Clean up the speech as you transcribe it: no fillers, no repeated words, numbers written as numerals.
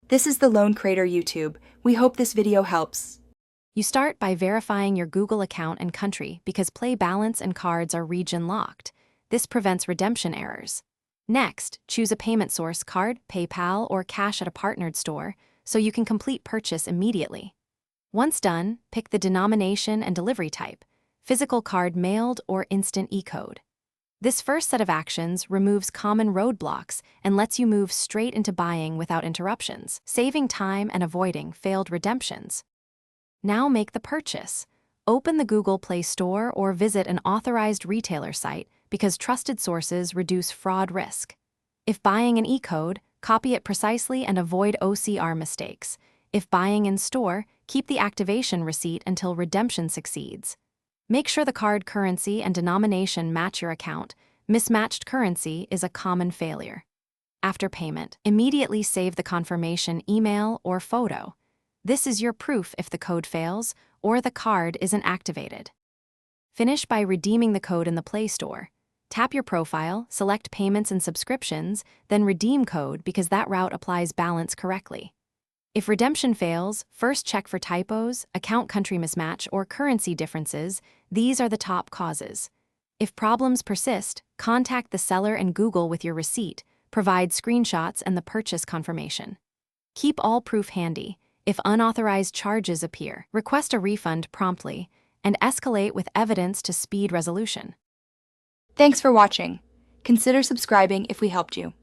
This is the Loan Creator YouTube. We hope this video helps. You start by verifying your Google account and country because Play Balance and cards are region locked. This prevents redemption errors. Next, choose a payment source: card, PayPal, or cash at a partnered store, so you can complete purchase immediately. Once done, pick the denomination and delivery type: physical card, mailed, or instant e-code. This first set of actions removes common roadblocks and lets you move straight into buying without interruptions, saving time and avoiding failed redemptions. Now make the purchase. Open the Google Play Store or visit an authorized retailer site because trusted sources reduce fraud risk. If buying an e-code, copy it precisely and avoid OCR mistakes. If buying in store, keep the activation receipt until redemption succeeds. Make sure the card currency and denomination match your account. Mismatched currency is a common failure. After payment, immediately save the confirmation email or photo. This is your proof if the code fails or the card isn't activated. Finish by redeeming the code in the Play Store. Tap your profile, select Payments and Subscriptions, then Redeem Code because that route applies balance correctly. If redemption fails, first check for typos, account country mismatch, or currency differences. These are the top causes. If problems persist, contact the seller and Google with your receipt. Provide screenshots and the purchase confirmation. Keep all proof handy. If unauthorized charges appear, request a refund promptly and escalate with evidence to speed resolution. Thanks for watching. Consider subscribing if we helped you.